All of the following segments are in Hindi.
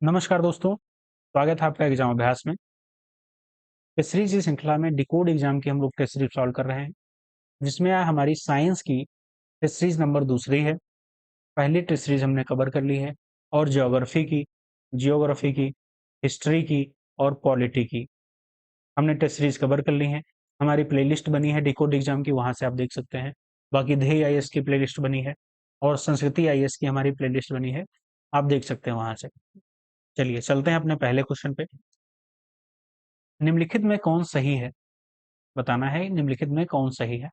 नमस्कार दोस्तों, स्वागत है आपका एग्जाम अभ्यास में। टेस्ट सीरीज की श्रृंखला में डिकोड एग्जाम की हम लोग टेस्ट सीरीज सॉल्व कर रहे हैं, जिसमें हमारी साइंस की टेस्ट सीरीज नंबर दूसरी है। पहली टेस्ट सीरीज हमने कवर कर ली है और जियोग्राफी की, हिस्ट्री की और पॉलिटी की हमने टेस्ट सीरीज कवर कर ली है। हमारी प्लेलिस्ट बनी है डिकोड एग्जाम की, वहां से आप देख सकते हैं। बाकी ध्येय आईएएस की प्लेलिस्ट बनी है और संस्कृति आईएएस की हमारी प्लेलिस्ट बनी है, आप देख सकते हैं वहां से। चलिए चलते हैं अपने पहले क्वेश्चन पे। निम्नलिखित में कौन सही है, बताना है निम्नलिखित में कौन सही है।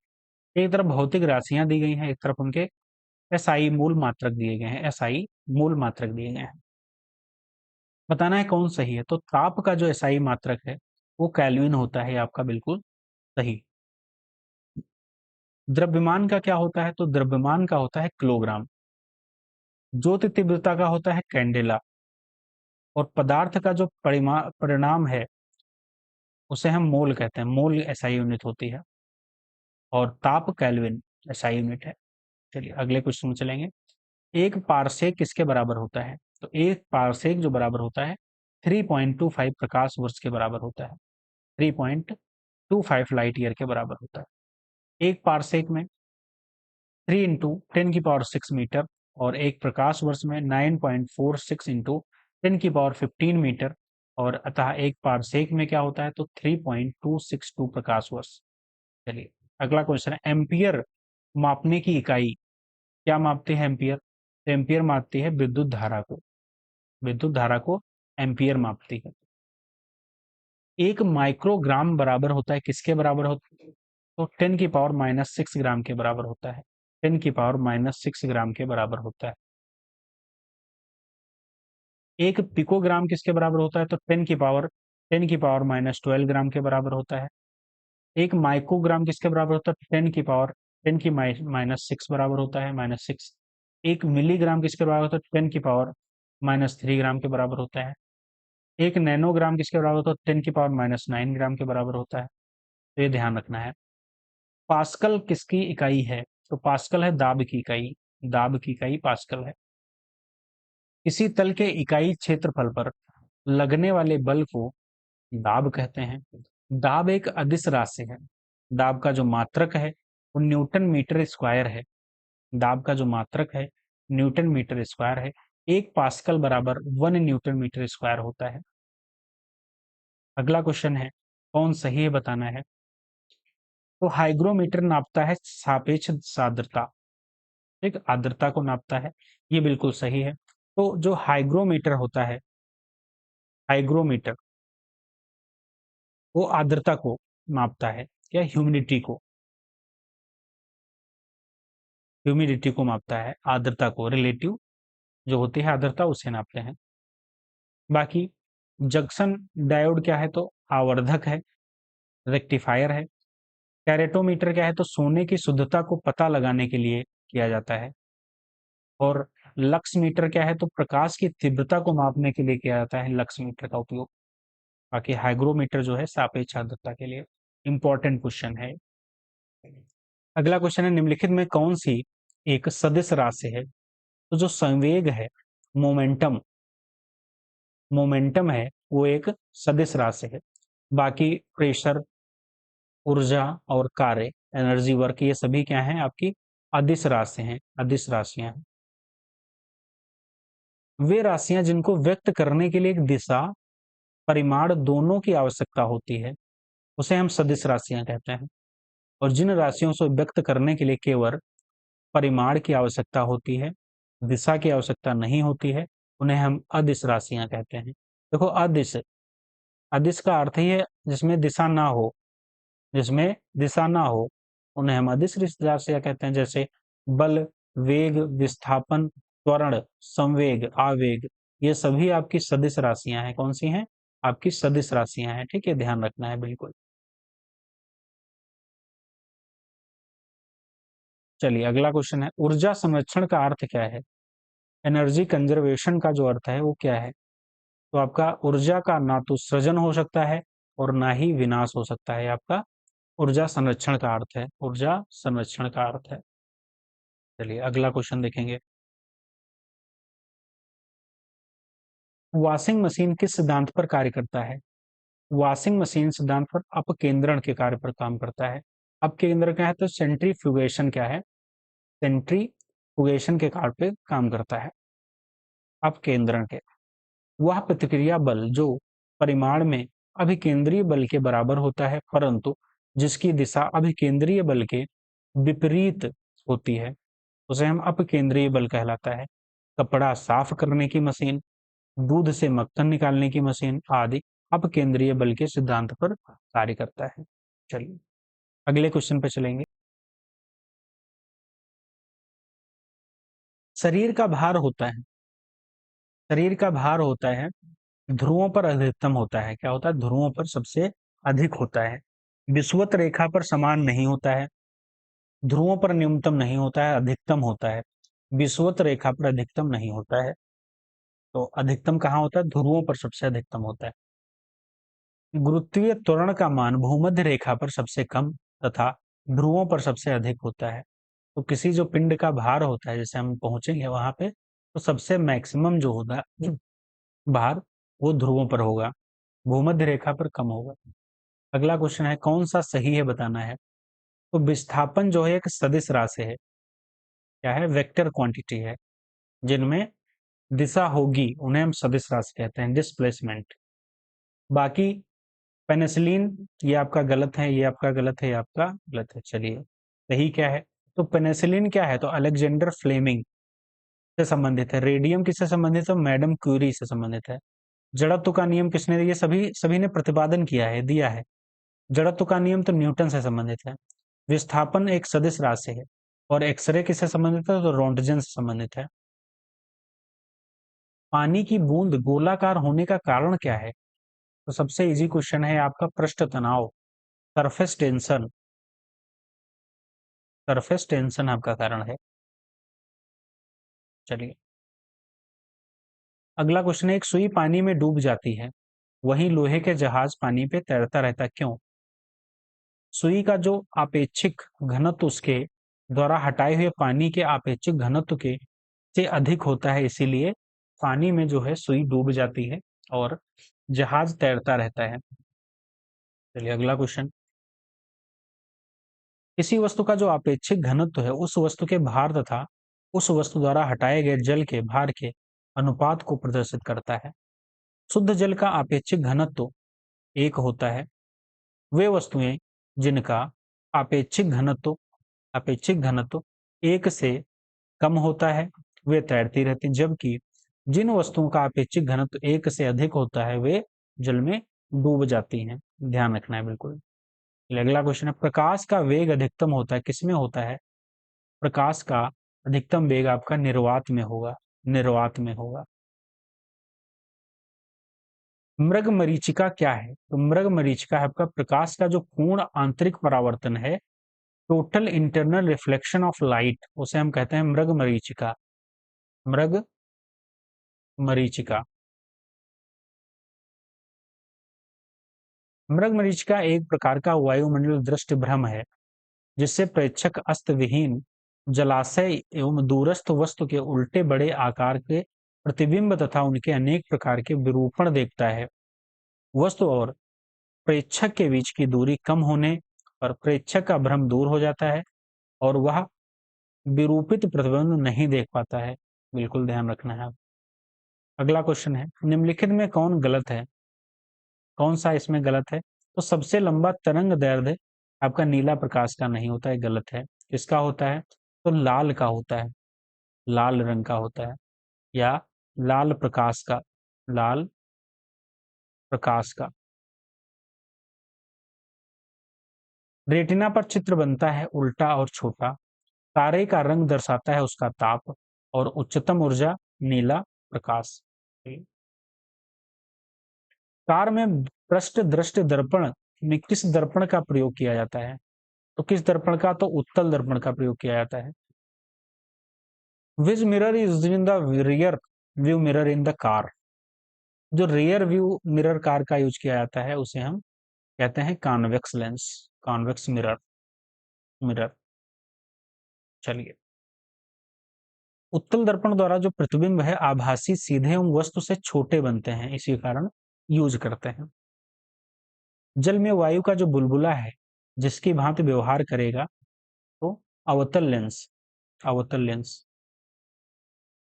एक तरफ भौतिक राशियां दी गई हैं, एक तरफ उनके एसआई मूल मात्रक दिए गए हैं, एसआई मूल मात्रक दिए गए हैं। बताना है कौन सही है। तो ताप का जो एसआई मात्रक है वो केल्विन होता है, आपका बिल्कुल सही। द्रव्यमान का क्या होता है, तो द्रव्यमान का होता है किलोग्राम। ज्योति तीव्रता का होता है कैंडेला। और पदार्थ का जो परिणाम है उसे हम मोल कहते हैं, मोल एसआई यूनिट होती है और ताप केल्विन एसआई यूनिट है। चलिए अगले क्वेश्चन में चलेंगे। एक पारसेक किसके बराबर होता है, तो एक पारसेक जो बराबर होता है 3.25 प्रकाश वर्ष के बराबर होता है। 3.25 लाइट ईयर के बराबर होता है। एक पारसेक में 3 इंटू 10⁻6 मीटर और एक प्रकाश वर्ष में 9.46 इंटू 10⁻15 मीटर। और अतः एक पारसेक में क्या होता है, तो 3.262 प्रकाश वर्ष। चलिए अगला क्वेश्चन है, एम्पियर मापने की इकाई क्या मापते हैं एम्पियर, तो एम्पियर मापती है विद्युत धारा को, विद्युत धारा को एम्पियर मापती है। एक माइक्रोग्राम बराबर होता है किसके बराबर होता है, तो 10⁻⁻6 ग्राम के बराबर होता है। 10⁻⁻6 ग्राम के बराबर होता है। एक पिकोग्राम किसके बराबर होता है, तो 10⁻⁻12 ग्राम के बराबर होता है। एक माइक्रोग्राम किसके बराबर होता है, 10⁻⁻6 बराबर होता है, -6। एक मिलीग्राम किसके बराबर होता है, 10⁻³ ग्राम के बराबर होता है। एक नैनोग्राम किसके बराबर होता है, 10⁻⁹ ग्राम के बराबर होता है। तो ये ध्यान रखना है। पास्कल किसकी इकाई है, तो पास्कल है दाब की इकाई, दाब की इकाई पास्कल है। किसी तल के इकाई क्षेत्रफल पर लगने वाले बल को दाब कहते हैं। दाब एक अदिश राशि है। दाब का जो मात्रक है वो न्यूटन मीटर स्क्वायर है। दाब का जो मात्रक है न्यूटन मीटर स्क्वायर है। एक पास्कल बराबर 1 न्यूटन मीटर स्क्वायर होता है। अगला क्वेश्चन है, कौन सही है बताना है। तो हाइग्रोमीटर नापता है सापेक्ष आर्द्रता, ठीक, आर्द्रता को नापता है, ये बिल्कुल सही है। तो जो हाइग्रोमीटर होता है, हाइग्रोमीटर वो आर्द्रता को मापता है, या ह्यूमिडिटी को मापता है, आर्द्रता को, रिलेटिव जो होती है आर्द्रता उसे नापते हैं। बाकी जंक्शन डायोड क्या है, तो आवर्धक है, रेक्टिफायर है। कैरेटोमीटर क्या है, तो सोने की शुद्धता को पता लगाने के लिए किया जाता है। और लक्स मीटर क्या है, तो प्रकाश की तीव्रता को मापने के लिए किया जाता है लक्स मीटर का उपयोग। बाकी हाइग्रोमीटर जो है सापेक्ष आर्द्रता के लिए। इंपॉर्टेंट क्वेश्चन है। अगला क्वेश्चन है, निम्नलिखित में कौन सी एक सदिश राशि है, तो जो संवेग है, मोमेंटम, मोमेंटम है वो एक सदिश राशि है। बाकी प्रेशर, ऊर्जा और कार्य, एनर्जी, वर्क, ये सभी क्या हैं, आपकी अदिश राशि हैं, अदिश राशियां हैं। वे राशियां जिनको व्यक्त करने के लिए एक दिशा, परिमाण दोनों की आवश्यकता होती है उसे हम सदिश राशियां कहते हैं। और जिन राशियों से व्यक्त करने के लिए केवल परिमाण की आवश्यकता होती है, दिशा की आवश्यकता नहीं होती है, उन्हें हम अदिश राशियां कहते हैं। देखो अदिश, अदिश का अर्थ ही है जिसमें दिशा ना हो, जिसमें दिशा ना हो उन्हें हम अदिश राशियां कहते हैं। जैसे बल, वेग, विस्थापन, त्वरण, संवेग, आवेग, ये सभी आपकी सदिश राशियां हैं। कौन सी हैं, आपकी सदिश राशियां हैं, ठीक है, ध्यान रखना है बिल्कुल। चलिए अगला क्वेश्चन है, ऊर्जा संरक्षण का अर्थ क्या है। एनर्जी कंजर्वेशन का जो अर्थ है वो क्या है, तो आपका ऊर्जा का ना तो सृजन हो सकता है और ना ही विनाश हो सकता है, आपका ऊर्जा संरक्षण का अर्थ है, ऊर्जा संरक्षण का अर्थ है। चलिए अगला क्वेश्चन देखेंगे। वॉशिंग मशीन किस सिद्धांत पर कार्य करता है? वॉशिंग मशीन सिद्धांत पर अपकेंद्रण के कार्य पर काम करता है। अपकेंद्रण क्या है? तो सेंट्रीफ्यूगेशन क्या है? सेंट्रीफ्यूगेशन के कार्य पे काम करता है। अपकेंद्रण के वह प्रतिक्रिया बल जो परिमाण में अभिकेंद्रीय बल के बराबर होता है, परंतु जिसकी दिशा अभिकेंद्रीय बल के विपरीत होती है, उसे हम अपकेंद्रीय बल कहलाता है। कपड़ा साफ करने की मशीन, दूध से मक्खन निकालने की मशीन आदि अपकेंद्रीय बल के सिद्धांत पर कार्य करता है। चलिए अगले क्वेश्चन पे चलेंगे। शरीर का भार होता है, शरीर का भार होता है ध्रुवों पर अधिकतम होता है। क्या होता है? ध्रुवों पर सबसे अधिक होता है। विषुवत रेखा पर समान नहीं होता है, ध्रुवों पर न्यूनतम नहीं होता है, अधिकतम होता है। विषुवत रेखा पर अधिकतम नहीं होता है, तो अधिकतम कहाँ होता है? ध्रुवों पर सबसे अधिकतम होता है। गुरुत्वीय त्वरण का मान भूमध्य रेखा पर सबसे कम तथा ध्रुवों पर सबसे अधिक होता है। तो किसी जो पिंड का भार होता है, जैसे हम पहुंचेंगे वहां पे, तो सबसे मैक्सिमम जो होगा भार वो ध्रुवों पर होगा, भूमध्य रेखा पर कम होगा। अगला क्वेश्चन है कौन सा सही है बताना है। तो विस्थापन जो है एक सदिश राशि है। क्या है? वेक्टर क्वांटिटी है। जिनमें दिशा होगी उन्हें हम सदिश राशि कहते हैं, डिस्प्लेसमेंट। बाकी पेनिसिलिन ये आपका गलत है, ये आपका गलत है, ये आपका गलत है। चलिए सही क्या है? तो पेनिसिलिन क्या है? तो अलेक्जेंडर फ्लेमिंग से संबंधित है। रेडियम किससे संबंधित है? मैडम क्यूरी से संबंधित है। जड़त्व का नियम किसने? ये सभी सभी ने प्रतिपादन किया है, दिया है। जड़त्व का नियम तो न्यूटन से संबंधित है। विस्थापन एक सदिश राशि है। और एक्सरे किससे संबंधित है? तो रोंटगन से संबंधित है। पानी की बूंद गोलाकार होने का कारण क्या है? तो सबसे इजी क्वेश्चन है आपका पृष्ठ तनाव, सरफेस टेंशन। सरफेस टेंशन आपका कारण है। चलिए अगला क्वेश्चन है एक सुई पानी में डूब जाती है, वहीं लोहे के जहाज पानी पे तैरता रहता, क्यों? सुई का जो आपेक्षिक घनत्व उसके द्वारा हटाए हुए पानी के आपेक्षिक घनत्व के से अधिक होता है, इसीलिए पानी में जो है सुई डूब जाती है और जहाज तैरता रहता है। चलिए अगला क्वेश्चन। किसी वस्तु का जो आपेक्षिक घनत्व है उस वस्तु के भार तथा उस वस्तु द्वारा हटाए गए जल के भार के अनुपात को प्रदर्शित करता है। शुद्ध जल का आपेक्षिक घनत्व एक होता है। वे वस्तुएं जिनका आपेक्षिक घनत्व अपेक्षित घनत्व एक से कम होता है वे तैरती रहती, जबकि जिन वस्तुओं का अपेक्षित घनत्व एक से अधिक होता है वे जल में डूब जाती हैं। ध्यान रखना है बिल्कुल। अगला क्वेश्चन है प्रकाश का वेग अधिकतम होता है, किसमें होता है? प्रकाश का अधिकतम वेग आपका निर्वात में होगा, निर्वात में होगा। मृग मरीचिका क्या है? तो मृग मरीचिका है आपका प्रकाश का जो पूर्ण आंतरिक परावर्तन है, total internal reflection of light, उसे हम कहते हैं मृग मरीचिका। मृग मरीचिका। मृग मरीचिका एक प्रकार का वायुमंडल दृष्टि भ्रम है, जिससे प्रेक्षक अस्त विहीन जलाशय एवं दूरस्थ वस्तु के उल्टे बड़े आकार के प्रतिबिंब तथा उनके अनेक प्रकार के विरूपण देखता है। वस्तु और प्रेक्षक के बीच की दूरी कम होने पर प्रेक्षक का भ्रम दूर हो जाता है और वह विरूपित प्रतिबिंब नहीं देख पाता है। बिल्कुल ध्यान रखना है। अगला क्वेश्चन है निम्नलिखित में कौन गलत है? कौन सा इसमें गलत है? तो सबसे लंबा तरंग दैर्ध्य आपका नीला प्रकाश का नहीं होता है, गलत है। किसका होता है? तो लाल का होता है, लाल रंग का होता है, या लाल प्रकाश का, लाल प्रकाश का। रेटिना पर चित्र बनता है उल्टा और छोटा। तारे का रंग दर्शाता है उसका ताप और उच्चतम ऊर्जा नीला प्रकाश। कार में पृष्ठ दृष्टि दर्पण में किस दर्पण का प्रयोग किया जाता है? तो किस दर्पण का? तो उत्तल दर्पण का प्रयोग किया जाता है। विच mirror is in the rear view mirror in the car? जो रियर व्यू मिरर कार का यूज किया जाता है उसे हम कहते हैं convex lens, convex mirror. Mirror. चलिए उत्तल दर्पण द्वारा जो प्रतिबिंब है आभासी, सीधे एवं वस्तु से छोटे बनते हैं, इसी कारण यूज करते हैं। जल में वायु का जो बुलबुला है जिसकी भांति व्यवहार करेगा तो अवतल लेंस। अवतल लेंस।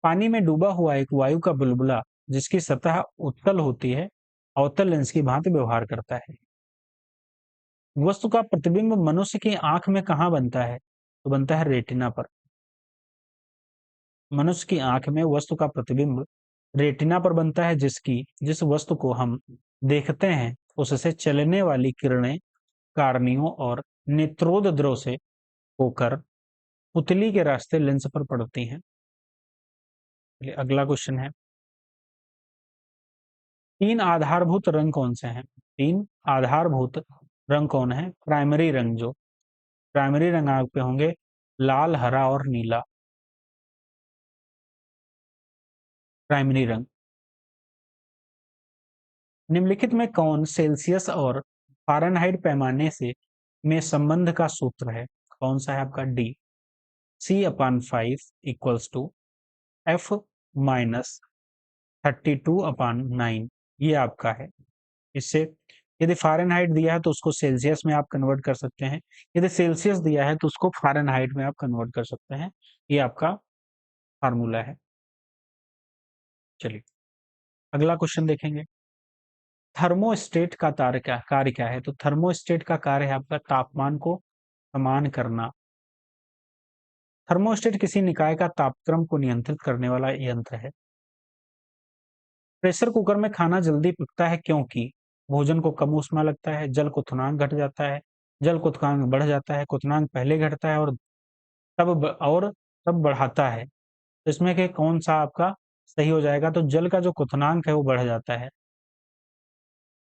पानी में डूबा हुआ एक वायु का बुलबुला जिसकी सतह उत्तल होती है, अवतल लेंस की भांति व्यवहार करता है। वस्तु का प्रतिबिंब मनुष्य की आंख में कहाँ बनता है? तो बनता है रेटिना पर। मनुष्य की आंख में वस्तु का प्रतिबिंब रेटिना पर बनता है, जिस वस्तु को हम देखते हैं उससे चलने वाली किरणें कार्नियों और नेत्रोद द्रव से होकर पुतली के रास्ते लेंस पर पड़ती हैं। अगला क्वेश्चन है, तीन आधारभूत रंग कौन से हैं? तीन आधारभूत रंग कौन है? प्राइमरी रंग, जो प्राइमरी रंग आपके होंगे लाल, हरा और नीला। प्राइमरी रंग। निम्नलिखित में कौन सेल्सियस और फ़ारेनहाइट पैमाने से में संबंध का सूत्र है? कौन सा है आपका? D. C/5 equals to F minus 32/9, ये आपका है। इससे यदि फ़ारेनहाइट दिया है तो उसको सेल्सियस में आप कन्वर्ट कर सकते हैं, यदि सेल्सियस दिया है तो उसको फ़ारेनहाइट में आप कन्वर्ट कर सकते हैं। ये आपका फार्मूला है। चलिए अगला क्वेश्चन देखेंगे। थर्मोस्टेट का कार्य क्या है? तो थर्मोस्टेट का कार्य है आपका तापमान को समान करना। थर्मोस्टेट किसी निकाय का तापक्रम को नियंत्रित करने वाला यंत्र है। प्रेशर कुकर में खाना जल्दी पकता है क्योंकि भोजन को कम ऊष्मा लगता है, जल क्वथनांक घट जाता है, जल क्वथनांक बढ़ जाता है, क्वथनांक पहले घटता है और तब बढ़ाता है। तो इसमें के कौन सा आपका सही हो जाएगा? तो जल का जो क्वथनांक है वो बढ़ जाता है,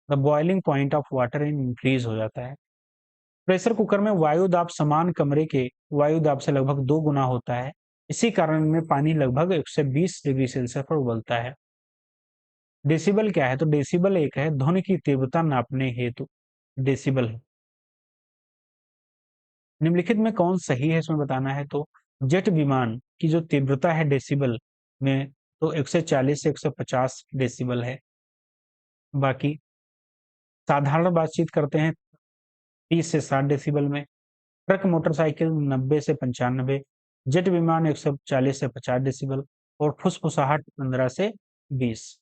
the boiling point of water increase हो जाता है। प्रेशर कुकर में वायु दाब समान कमरे के वायु दाब से लगभग 2 गुना होता है, इसी कारण में पानी लगभग 120 डिग्री सेल्सियस पर उबलता है। डेसिबल क्या है? तो डेसिबल एक है ध्वनि की तीव्रता नापने हेतु डेसिबल है। निम्नलिखित में कौन सही है इसमें बताना है। तो जेट विमान की जो तीव्रता है डेसिबल में, तो 140 से 150 डेसिबल है। बाकी साधारण बातचीत करते हैं 30 से 60 डेसिबल में। ट्रक मोटरसाइकिल 90 से 95, जेट विमान 140 से 50 डेसिबल और फुसफुसाहट 15 से 20।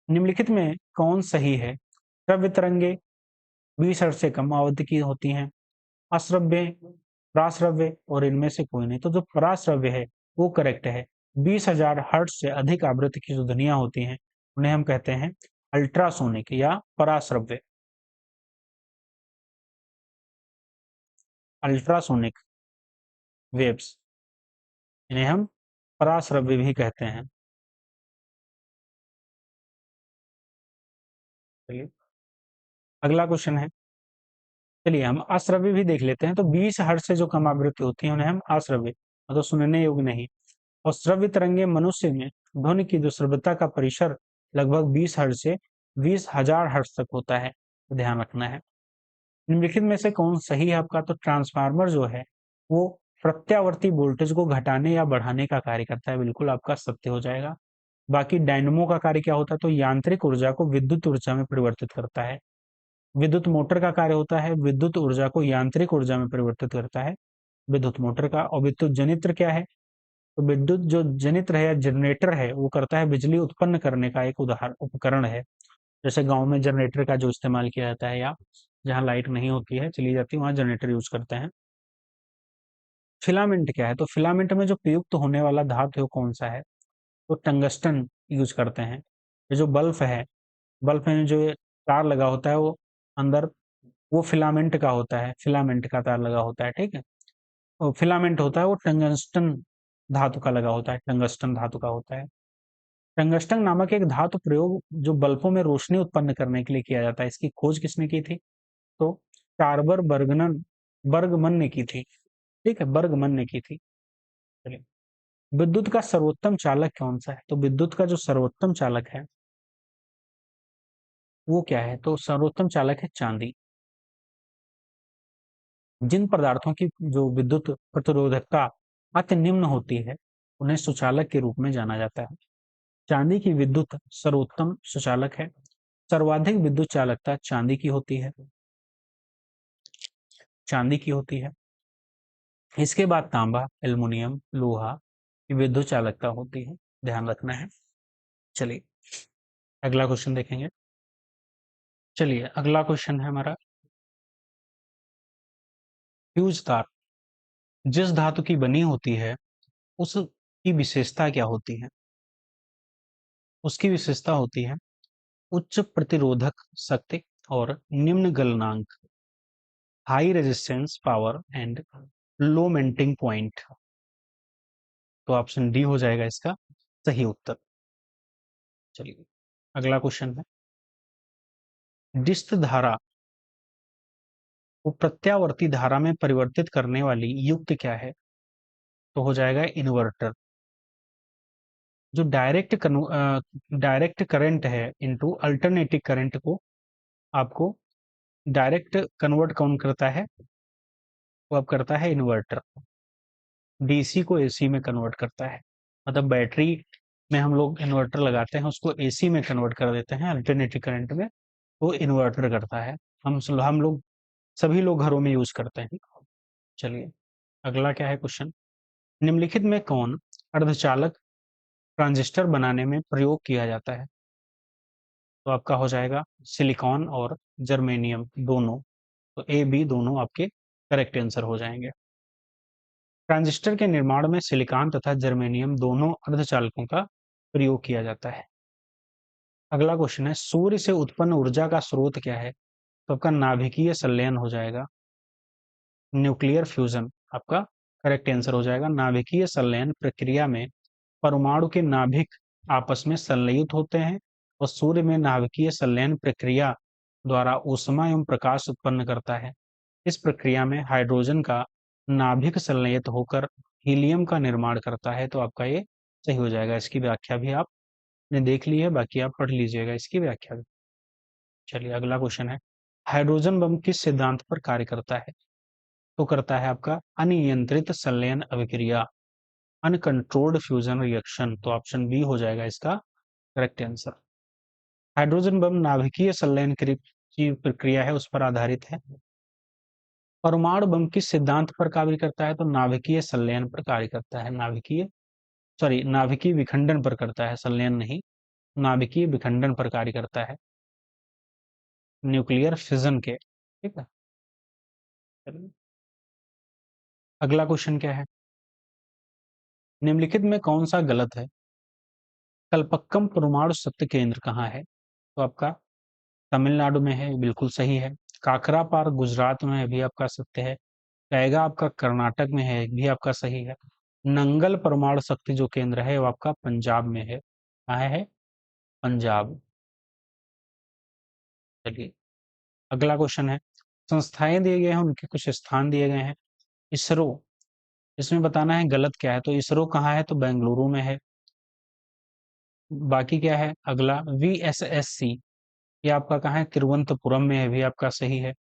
निम्नलिखित में कौन सही है? श्रव्य तरंगे 20 हर्ट्ज से कम आवृत्ति की होती हैं, अश्रव्य, प्राश्रव्य और इनमें से कोई नहीं। तो जो प्राश्रव्य है वो करेक्ट है। 20,000 हर्ट्ज से अधिक आवृत्ति की जो ध्वनियां होती हैं उन्हें हम कहते हैं अल्ट्रासोनिक या पराश्रव्य। अल्ट्रासोनिक वेव्स, इन्हें हम पराश्रव्य भी कहते हैं। चलिए अगला क्वेश्चन है, चलिए हम अश्रव्य भी देख लेते हैं। तो 20 हर्ट्ज से जो कम आवृत्ति होती है उन्हें हम अश्रव्य, मतलब सुनने योग्य नहीं। और श्रव्य तरंगे मनुष्य में ध्वनि की जो श्रव्यता का परिसर लगभग 20 हर्ट्ज से 20,000 हर्ट्ज तक होता है, ध्यान रखना है। निम्नलिखित में से कौन सही है आपका? तो ट्रांसफार्मर जो है वो प्रत्यावर्ती वोल्टेज को घटाने या बढ़ाने का कार्य करता है, बिल्कुल आपका सत्य हो जाएगा। बाकी डायनमो का कार्य क्या होता है? तो यांत्रिक ऊर्जा को विद्युत ऊर्जा में परिवर्तित करता है। विद्युत मोटर का कार्य होता है विद्युत ऊर्जा को यांत्रिक ऊर्जा में परिवर्तित करता है, विद्युत मोटर का। और विद्युत जनित्र क्या है? तो विद्युत जो जनित्र है या जनरेटर है वो करता है बिजली उत्पन्न करने का एक उदाहरण उपकरण है। जैसे गांव में जनरेटर का जो इस्तेमाल किया जाता है, या जहाँ लाइट नहीं होती है, चली जाती है, वहां जनरेटर यूज करते हैं। फिलामेंट क्या है? तो फिलामेंट में जो प्रयुक्त होने वाला धातु है वो कौन सा है? तो टंगस्टन यूज करते हैं। ये जो बल्ब है, बल्ब में जो ये तार लगा होता है वो अंदर वो फिलामेंट का होता है, फिलामेंट का तार लगा होता है, ठीक है। और फिलामेंट होता है वो टंगस्टन धातु का लगा होता है, टंगस्टन धातु का होता है। टंगस्टन नामक एक धातु प्रयोग जो बल्बों में रोशनी उत्पन्न करने के लिए किया जाता है, इसकी खोज किसने की थी? तो टार्बर बर्गमन ने की थी, ठीक है, बर्गमन ने की थी। चलिए विद्युत का सर्वोत्तम चालक कौन सा है? तो विद्युत का जो सर्वोत्तम चालक है वो क्या है? तो सर्वोत्तम चालक है चांदी। जिन पदार्थों की जो विद्युत प्रतिरोधकता अति निम्न होती है उन्हें सुचालक के रूप में जाना जाता है। चांदी की विद्युत सर्वोत्तम सुचालक है। सर्वाधिक विद्युत चालकता चांदी की होती है, चांदी की होती है। इसके बाद तांबा, एल्युमिनियम, लोहा की विद्युत चालकता होती है, ध्यान रखना है। चलिए अगला क्वेश्चन देखेंगे। चलिए अगला क्वेश्चन है हमारा, फ्यूज तार जिस धातु की बनी होती है उसकी विशेषता क्या होती है? उसकी विशेषता होती है उच्च प्रतिरोधक शक्ति और निम्न गलनांक, high resistance power and low melting point. तो ऑप्शन डी हो जाएगा इसका सही उत्तर। चलिए अगला क्वेश्चन है, डिस्त धारा को प्रत्यावर्ती धारा में परिवर्तित करने वाली युक्ति क्या है? तो हो जाएगा इन्वर्टर। जो डायरेक्ट करंट है इनटू अल्टरनेटिव करंट को आपको डायरेक्ट कन्वर्ट कौन करता है? वो अब करता है इन्वर्टर। डीसी को एसी में कन्वर्ट करता है। मतलब बैटरी में हम लोग इन्वर्टर लगाते हैं, उसको एसी में कन्वर्ट कर देते हैं अल्टरनेटिव करंट में, वो इन्वर्टर करता है। हम लोग सभी लोग घरों में यूज करते हैं। चलिए अगला क्या है क्वेश्चन, निम्नलिखित में कौन अर्धचालक ट्रांजिस्टर बनाने में प्रयोग किया जाता है? तो आपका हो जाएगा सिलिकॉन और जर्मेनियम दोनों। तो ए बी दोनों आपके करेक्ट आंसर हो जाएंगे। ट्रांजिस्टर के निर्माण में सिलिकॉन तथा जर्मेनियम दोनों अर्धचालकों का प्रयोग किया जाता है। अगला क्वेश्चन है, सूर्य से उत्पन्न ऊर्जा का स्रोत क्या है? तो आपका नाभिकीय संलयन हो जाएगा, न्यूक्लियर फ्यूजन आपका करेक्ट आंसर हो जाएगा। नाभिकीय संलयन प्रक्रिया में परमाणु के नाभिक आपस में संलयित होते हैं और सूर्य में नाभिकीय संलयन प्रक्रिया द्वारा ऊष्मा एवं प्रकाश उत्पन्न करता है। इस प्रक्रिया में हाइड्रोजन का नाभिक संलयित होकर हीलियम का निर्माण करता है। तो आपका ये सही हो जाएगा। इसकी व्याख्या भी आपने देख ली है, बाकी आप पढ़ लीजिएगा इसकी व्याख्या भी। चलिए अगला क्वेश्चन है, हाइड्रोजन बम किस सिद्धांत पर कार्य करता है? तो करता है आपका अनियंत्रित संलयन अभिक्रिया, अनकंट्रोल्ड फ्यूजन रिएक्शन। तो ऑप्शन बी हो जाएगा इसका करेक्ट आंसर। हाइड्रोजन बम नाभिकीय संलयन की प्रक्रिया है उस पर आधारित है। परमाणु बम किस सिद्धांत पर कार्य करता है? तो नाभिकीय संलयन पर कार्य करता है। नाभिकीय विखंडन पर करता है, संलयन नहीं, नाभिकीय विखंडन पर कार्य करता है, न्यूक्लियर फिजन के। ठीक है, अगला क्वेश्चन क्या है, निम्नलिखित में कौन सा गलत है? कल्पक्कम परमाणु शक्ति केंद्र कहाँ है? तो आपका तमिलनाडु में है, बिल्कुल सही है। काकरापार गुजरात में है, भी आपका सत्य है। कैगा आपका कर्नाटक में है, भी आपका सही है। नंगल परमाणु शक्ति जो केंद्र है वो आपका पंजाब में है। कहाँ है? पंजाब। चलिए अगला क्वेश्चन है, संस्थाएं दिए गए हैं, उनके कुछ स्थान दिए गए हैं। इसरो, इसमें बताना है गलत क्या है। तो इसरो कहाँ है? तो बेंगलुरु में है। बाकी क्या है अगला, वीएसएससी, ये आपका कहाँ है? तिरुवनंतपुरम में है, भी आपका सही है।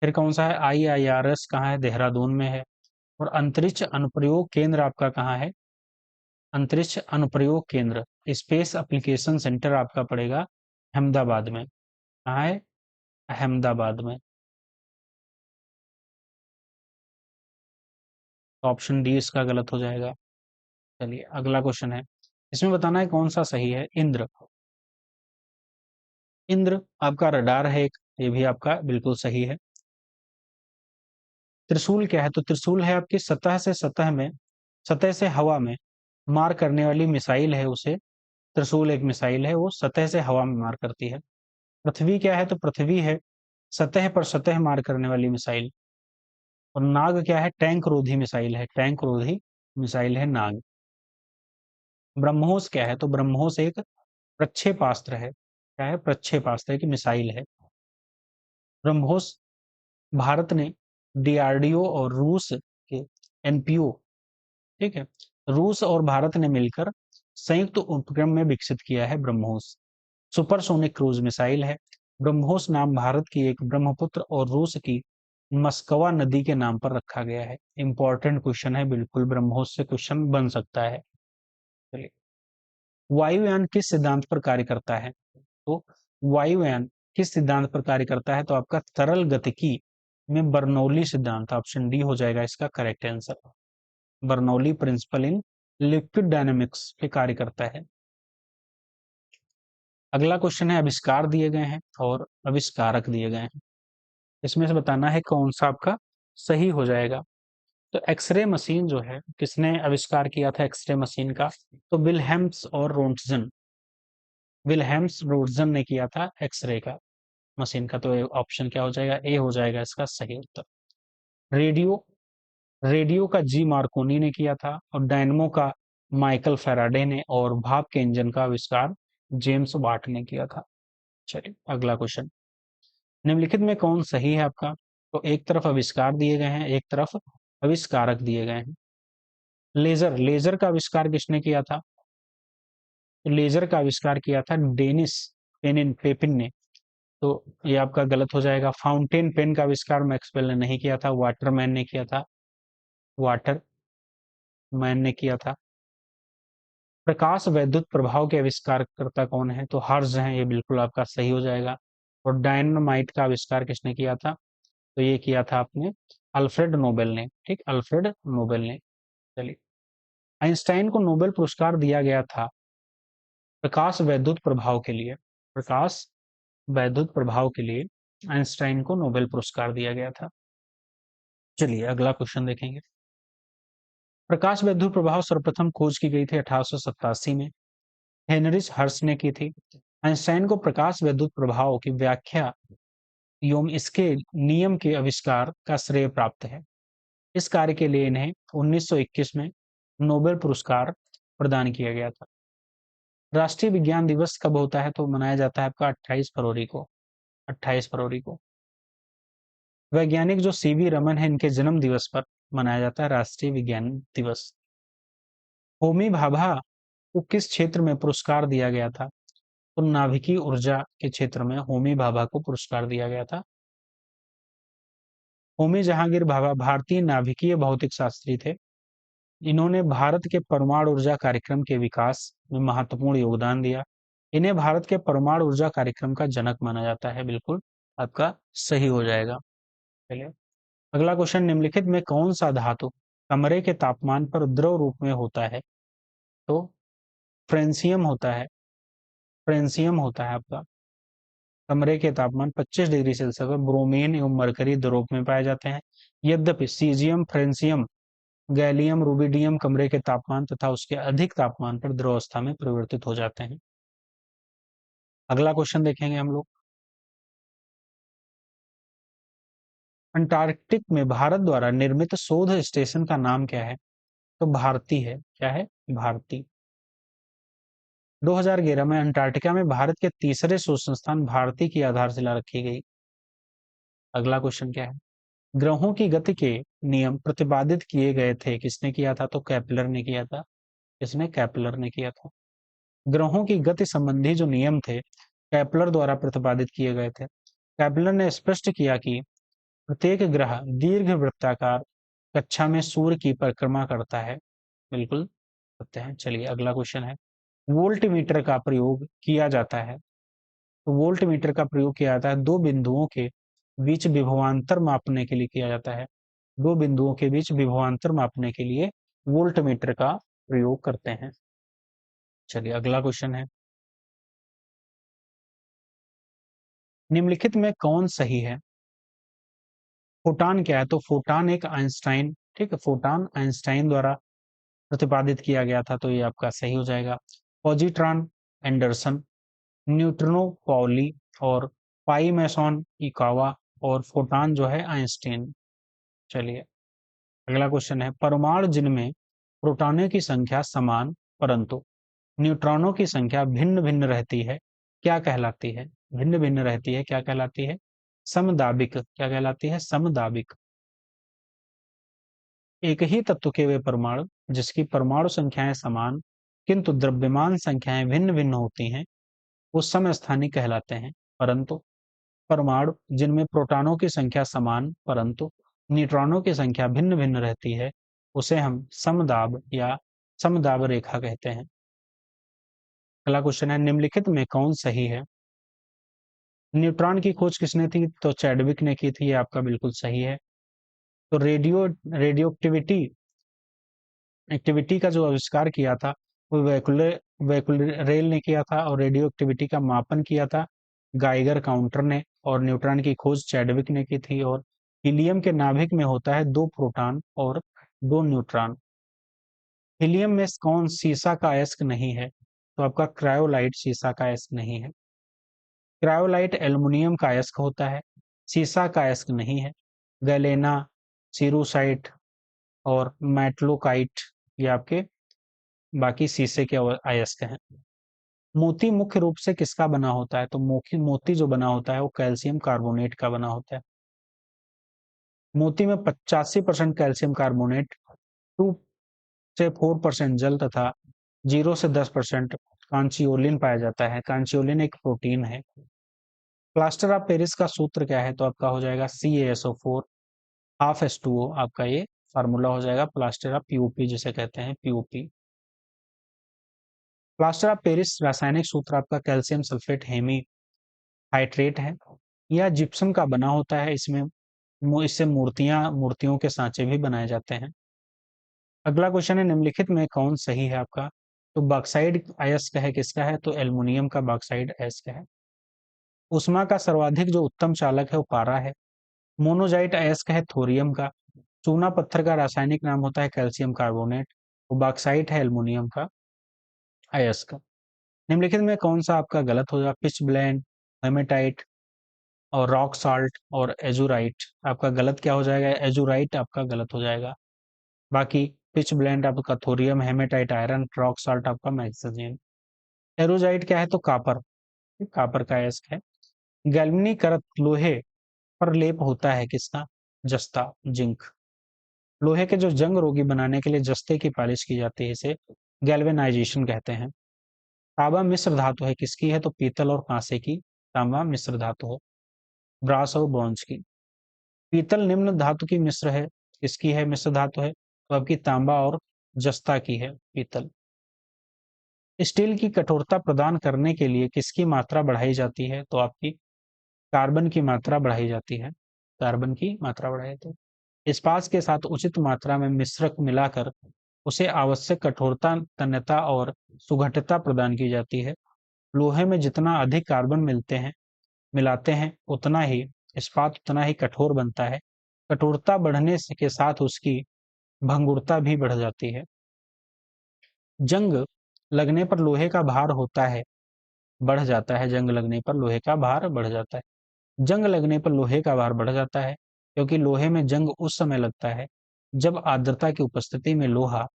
फिर कौन सा है? आईआईआरएस कहाँ है? देहरादून में है। और अंतरिक्ष अनुप्रयोग केंद्र आपका कहाँ है? अंतरिक्ष अनुप्रयोग केंद्र, स्पेस एप्लीकेशन सेंटर आपका पड़ेगा अहमदाबाद में। कहाँ है? अहमदाबाद में। तो ऑप्शन डी इसका गलत हो जाएगा। चलिए अगला क्वेश्चन है, इसमें बताना है कौन सा सही है। इंद्र, इंद्र आपका रडार है एक, ये भी आपका बिल्कुल सही है। त्रिशूल क्या है? तो त्रिशूल है आपकी सतह से हवा में मार करने वाली मिसाइल है, उसे त्रिशूल एक मिसाइल है, वो सतह से हवा में मार करती है। पृथ्वी क्या है? तो पृथ्वी है सतह पर सतह मार करने वाली मिसाइल। और नाग क्या है? टैंक रोधी मिसाइल है, टैंक रोधी मिसाइल है नाग। ब्रह्मोस क्या है? तो ब्रह्मोस एक प्रक्षेपास्त्र है। क्या है? प्रक्षेपास्त्र की मिसाइल है ब्रह्मोस। भारत ने डीआरडीओ और रूस के एनपीओ, ठीक है, रूस और भारत ने मिलकर संयुक्त उपक्रम में विकसित किया है ब्रह्मोस। सुपरसोनिक क्रूज मिसाइल है। ब्रह्मोस नाम भारत की एक ब्रह्मपुत्र और रूस की मस्कवा नदी के नाम पर रखा गया है? इंपॉर्टेंट क्वेश्चन है, बिल्कुल ब्रह्मोस से क्वेश्चन बन सकता है। चलिए, वायुयान किस सिद्धांत पर कार्य करता है? तो वायुयान किस सिद्धांत पर कार्य करता है? तो आपका तरल गतिकी में बर्नौली सिद्धांत, ऑप्शन डी हो जाएगा इसका correct answer. Bernoulli principle in liquid dynamics पे कार्य करता है। अगला क्वेश्चन है, आविष्कार दिए गए हैं और आविष्कारक दिए गए हैं, इसमें से बताना है कौन सा आपका सही हो जाएगा। तो एक्सरे मशीन जो है, किसने आविष्कार किया था एक्सरे मशीन का? तो विल्हेम्स और रोंटजन, विल्हेम्स रोंटजन ने किया था एक्सरे का मशीन का। तो ऑप्शन क्या हो जाएगा? ए हो जाएगा इसका सही उत्तर। रेडियो, रेडियो का जी मार्कोनी ने किया था, और डायनमो का माइकल फैराडे ने, और भाप के इंजन का आविष्कार जेम्स वाट ने किया था। चलिए अगला क्वेश्चन, निम्नलिखित में कौन सही है आपका? तो एक तरफ आविष्कार दिए गए हैं, एक तरफ आविष्कारक दिए गए हैं। लेजर, लेजर का आविष्कार किसने किया था? तो लेजर का आविष्कार किया था डेनिस पेनिन पेपिन ने। तो ये आपका गलत हो जाएगा। फाउंटेन पेन का आविष्कार मैक्सवेल ने नहीं किया था, वाटरमैन ने किया था, वाटरमैन ने किया था। प्रकाश वैद्युत प्रभाव के आविष्कारकर्ता कौन है? तो हर्ज हैं, ये बिल्कुल आपका सही हो जाएगा। और डायनामाइट का आविष्कार किसने किया था? तो ये किया था आपने अल्फ्रेड नोबेल ने, ठीक, अल्फ्रेड नोबेल ने। चलिए, आइंस्टाइन को नोबेल पुरस्कार दिया गया था प्रकाश वैद्युत प्रभाव के लिए, प्रकाश वैद्युत प्रभाव के लिए आइंस्टाइन को नोबेल पुरस्कार दिया गया था। चलिए अगला क्वेश्चन देखेंगे, प्रकाश वैद्युत प्रभाव सर्वप्रथम खोज की गई थी 1887 में, हेनरिच हर्श ने की थी। आइंस्टाइन को प्रकाश वैद्युत प्रभाव की व्याख्या एवं इसके नियम के आविष्कार का श्रेय प्राप्त है। इस कार्य के लिए इन्हें 1921 में नोबेल पुरस्कार प्रदान किया गया था। राष्ट्रीय विज्ञान दिवस कब होता है? तो मनाया जाता है आपका 28 फरवरी को, 28 फरवरी को। वैज्ञानिक जो सीवी रमन है, इनके जन्म दिवस पर मनाया जाता है राष्ट्रीय विज्ञान दिवस। होमी भाभा को किस क्षेत्र में पुरस्कार दिया गया था? तो नाभिकीय ऊर्जा के क्षेत्र में होमी भाभा को पुरस्कार दिया गया था। होमी जहांगीर भाभा भारतीय नाभिकीय भौतिक शास्त्री थे। इन्होंने भारत के परमाणु ऊर्जा कार्यक्रम के विकास में महत्वपूर्ण योगदान दिया। इन्हें भारत के परमाणु ऊर्जा कार्यक्रम का जनक माना जाता है, बिल्कुल आपका सही हो जाएगा। चलिए अगला क्वेश्चन, निम्नलिखित में कौन सा धातु कमरे के तापमान पर द्रव रूप में होता है? तो फ्रेंसियम होता है, फ्रेंसियम होता है आपका। कमरे के तापमान 25 डिग्री सेल्सियस पर ब्रोमीन एवं मरकरी द्रव रूप में पाए जाते हैं। यद्यपि सीजियम, फ्रेंसियम, गैलियम, रुबिडियम कमरे के तापमान तथा उसके अधिक तापमान पर द्रव अवस्था में परिवर्तित हो जाते हैं। अगला क्वेश्चन देखेंगे हम लोग, अंटार्कटिक में भारत द्वारा निर्मित शोध स्टेशन का नाम क्या है? तो भारती है, क्या है? भारती। 2011 में अंटार्कटिका में भारत के तीसरे शोध संस्थान भारती की आधारशिला रखी गई। अगला क्वेश्चन क्या है, ग्रहों की गति के नियम प्रतिपादित किए गए थे, किसने किया था? तो केपलर ने किया था। किसने? केपलर ने किया था। ग्रहों की गति संबंधी जो नियम थे, केपलर द्वारा प्रतिपादित किए गए थे। केपलर ने स्पष्ट किया कि प्रत्येक ग्रह दीर्घ वृत्ताकार कक्षा में सूर्य की परिक्रमा करता है, बिल्कुल करते हैं। चलिए अगला क्वेश्चन है, वोल्ट मीटर का प्रयोग किया जाता है। तो वोल्ट मीटर का प्रयोग किया जाता है दो बिंदुओं के बीच विभवांतर मापने के लिए किया जाता है। दो बिंदुओं के बीच विभवांतर मापने के लिए वोल्ट मीटर का प्रयोग करते हैं। चलिए अगला क्वेश्चन है, निम्नलिखित में कौन सही है? फोटान क्या है? तो फोटान एक आइंस्टाइन, ठीक है, फोटान आइंस्टाइन द्वारा प्रतिपादित किया गया था, तो ये आपका सही हो जाएगा। पॉजिट्रॉन एंडरसन, न्यूट्रिनो पाउली, और पाई मैसॉन इकावा, और फोटान जो है आइंस्टीन। चलिए अगला क्वेश्चन है, परमाणु जिनमें प्रोटॉनों की संख्या समान परंतु न्यूट्रॉनों की संख्या भिन्न भिन्न रहती है, क्या कहलाती है? भिन्न भिन्न रहती है, क्या कहलाती है? समदाबिक। क्या कहलाती है? समदाबिक। एक ही तत्व के वे परमाणु जिसकी परमाणु संख्याएं समान किंतु द्रव्यमान संख्याएं भिन्न भिन्न होती हैं, वो समस्थानिक कहलाते हैं। परंतु परमाणु जिनमें प्रोटॉनों की संख्या समान परंतु न्यूट्रॉनों की संख्या भिन्न भिन्न रहती है, उसे हम समदाब या समदाब रेखा कहते हैं। अगला क्वेश्चन है, निम्नलिखित में कौन सही है? न्यूट्रॉन की खोज किसने की? तो चैडविक ने की थी, ये आपका बिल्कुल सही है। तो रेडियो एक्टिविटी का जो आविष्कार किया था वो वैकुलरेल ने किया था, और रेडियो एक्टिविटी का मापन किया था गाइगर काउंटर ने, और न्यूट्रॉन की खोज चैडविक ने की थी। और हीलियम के नाभिक में होता है 2 प्रोटॉन और 2 न्यूट्रॉन। हीलियम में कौन सीसा का अयस्क नहीं है? तो आपका क्रायोलाइट सीसा का अयस्क नहीं है। क्रायोलाइट एल्युमिनियम का अयस्क होता है, सीसा का अयस्क नहीं है। गैलेना, सिरूसाइट और मेटलोकाइट ये आपके बाकी शीशे के अयस्क हैं। मोती मुख्य रूप से किसका बना होता है? तो मोती जो बना होता है वो कैल्शियम कार्बोनेट का बना होता है। मोती में 85% कैल्शियम कार्बोनेट, 2 से 4% जल तथा 0 से 10% कांचियोलिन पाया जाता है। कांचियोलिन एक प्रोटीन है। प्लास्टर ऑफ पेरिस का सूत्र क्या है? तो आपका हो जाएगा CaSO4 हाफ H2O, आपका ये फार्मूला हो जाएगा प्लास्टर ऑफ पीओपी जिसे कहते हैं पीओपी। प्लास्टर ऑफ पेरिस रासायनिक सूत्र आपका कैल्शियम सल्फेट हेमी हाइड्रेट है। यह जिप्सम का बना होता है। इससे मूर्तियों के सांचे भी बनाए जाते हैं। अगला क्वेश्चन है, निम्नलिखित में कौन सही है आपका? तो बॉक्साइड अयस्क है किसका है? तो एल्युमिनियम का बॉक्साइड अयस्क है। उष्मा का सर्वाधिक जो उत्तम चालक है वो पारा है। मोनोजाइट अयस्क है थोरियम का। चूना पत्थर का रासायनिक नाम होता है कैल्शियम कार्बोनेट। वो बॉक्साइट है एल्युमिनियम का अयस्क। निम्नलिखित में कौन सा आपका गलत होगा? पिच ब्लेंड, हेमेटाइट और रॉक साल्ट और एजुराइट। आपका गलत क्या हो जाएगा? एजुराइट आपका गलत हो जाएगा। बाकी पिच ब्लेंड आपका thorium, hematite iron, rock salt आपका मैग्नीशियम। एरोजाइट क्या है? तो कापर, कापर का अयस्क है। गैल्वनीकृत लोहे पर लेप होता है किसका? जस्ता, जिंक। लोहे के जो जंग रोगी बनाने के लिए जस्ते की पालिश की जाती है, इसे गैल्वेनाइजेशन कहते हैं। तांबा मिश्र धातु है किसकी है? तो पीतल और कांसे की तांबा मिश्र धातु है। ब्रास और ब्रॉन्ज की। पीतल निम्न धातु की मिश्र है, किसकी है मिश्र धातु है? तो आपकी तांबा और जस्ता की है पीतल। स्टील की कठोरता प्रदान करने के लिए किसकी मात्रा बढ़ाई जाती है? तो आपकी कार्बन की मात्रा बढ़ाई जाती है। कार्बन की मात्रा बढ़ाई जाती है। इस्पात के साथ उचित मात्रा में मिश्रक मिलाकर उसे आवश्यक कठोरता, तन्यता और सुघट्यता प्रदान की जाती है। लोहे में जितना अधिक कार्बन मिलाते हैं उतना ही इस्पात उतना ही कठोर बनता है। कठोरता बढ़ने के साथ उसकी भंगुरता भी बढ़ जाती है। जंग लगने पर लोहे का भार होता है, बढ़ जाता है। जंग लगने पर लोहे का भार बढ़ जाता है। जंग लगने पर लोहे का भार बढ़ जाता है क्योंकि लोहे में जंग उस समय लगता है जब आर्द्रता की उपस्थिति में लोहा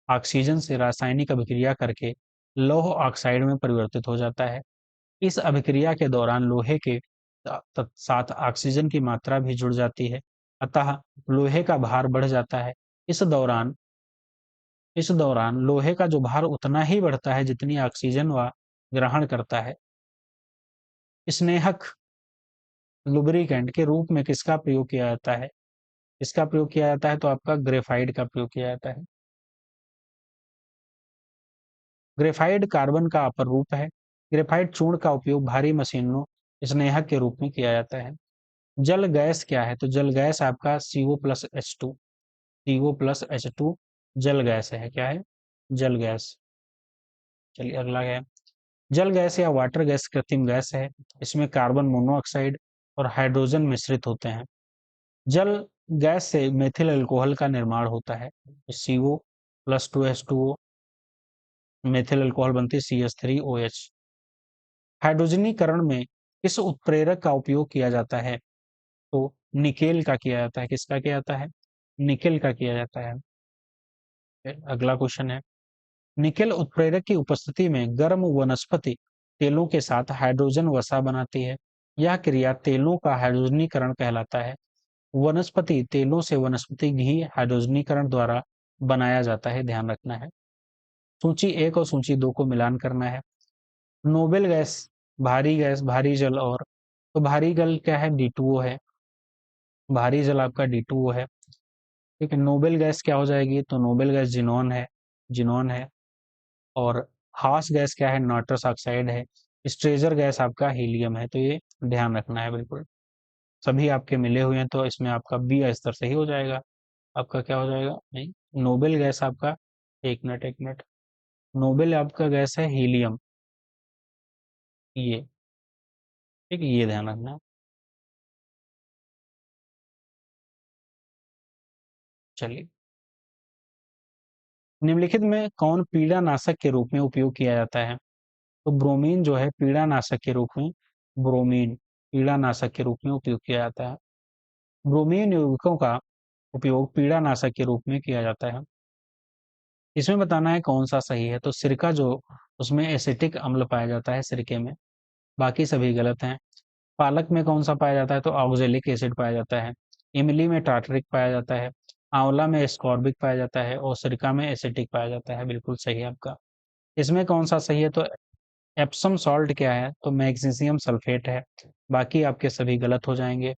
ऑक्सीजन से रासायनिक अभिक्रिया करके लौह ऑक्साइड में परिवर्तित हो जाता है। इस अभिक्रिया के दौरान लोहे के साथ ऑक्सीजन की मात्रा भी जुड़ जाती है, अतः लोहे का भार बढ़ जाता है। इस दौरान इस दौरान लोहे का जो भार उतना ही बढ़ता है जितनी ऑक्सीजन वह ग्रहण करता है। स्नेहक लुब्रिकेंट के रूप में किसका प्रयोग किया जाता है? इसका प्रयोग किया जाता है तो आपका ग्रेफाइट का प्रयोग किया जाता है। ग्रेफाइट कार्बन का अपर रूप है। ग्रेफाइट चूर्ण का उपयोग भारी मशीनों स्नेहक के रूप में किया जाता है। जल गैस क्या है? तो जल गैस आपका CO+H2, CO+H2 जल गैस है। क्या है? जल गैस। चलिए अगला है, जल गैस या वाटर गैस कृत्रिम गैस है। इसमें कार्बन मोनोऑक्साइड और हाइड्रोजन मिश्रित होते हैं। जल गैस से मेथिल अल्कोहल का निर्माण होता है। CO+2H2O मेथिल अल्कोहल बनती है CH3OH। हाइड्रोजनीकरण में किस उत्प्रेरक का उपयोग किया जाता है? तो निकेल का किया जाता है। किसका किया जाता है? निकेल का किया जाता है। अगला क्वेश्चन है, निकेल उत्प्रेरक की उपस्थिति में गर्म वनस्पति तेलों के साथ हाइड्रोजन वसा बनाती है। यह क्रिया तेलों का हाइड्रोजनीकरण कहलाता है। वनस्पति तेलों से वनस्पति घी हाइड्रोजनीकरण द्वारा बनाया जाता है, ध्यान रखना है। सूची 1 और सूची 2 को मिलान करना है। नोबेल गैस, भारी जल और तो भारी जल क्या है, D2O है, भारी जल आपका D2O है। ठीक है, नोबेल गैस क्या हो जाएगी, तो नोबेल गैस जिनोन है, जिनोन है। और हास गैस क्या है, नाइट्रस ऑक्साइड है। स्ट्रेजर गैस आपका हीलियम है। तो ये ध्यान रखना है बिल्कुल, सभी आपके मिले हुए हैं, तो इसमें आपका बी स्तर सही हो जाएगा। आपका क्या हो जाएगा, नहीं, नोबेल गैस आपका, एक मिनट एक मिनट, नोबेल आपका गैस है हीलियम, ये, ठीक है, ये ध्यान रखना। चलिए, निम्नलिखित में कौन पीड़ानाशक के रूप में उपयोग किया जाता है, तो ब्रोमीन जो है पीड़ानाशक के रूप में, ब्रोमीन पीड़ानाशक के रूप में उपयोग किया जाता है। ब्रोमीन यौगिकों का उपयोग पीड़ानाशक के रूप में किया जाता है। इसमें बताना है कौन सा सही है, तो सिरका जो, उसमें एसिटिक अम्ल पाया जाता है सिरके में, बाकी सभी गलत हैं। पालक में कौन सा पाया जाता है, तो ऑक्जेलिक एसिड पाया जाता है। इमली में टार्टरिक पाया जाता है। आंवला में एस्कॉर्बिक पाया जाता है और सिरका में एसिटिक पाया जाता है। बिल्कुल सही है आपका। इसमें कौन सा सही है, तो एप्सम सॉल्ट क्या है, तो मैग्नीशियम सल्फेट है। बाकी आपके सभी गलत हो जाएंगे।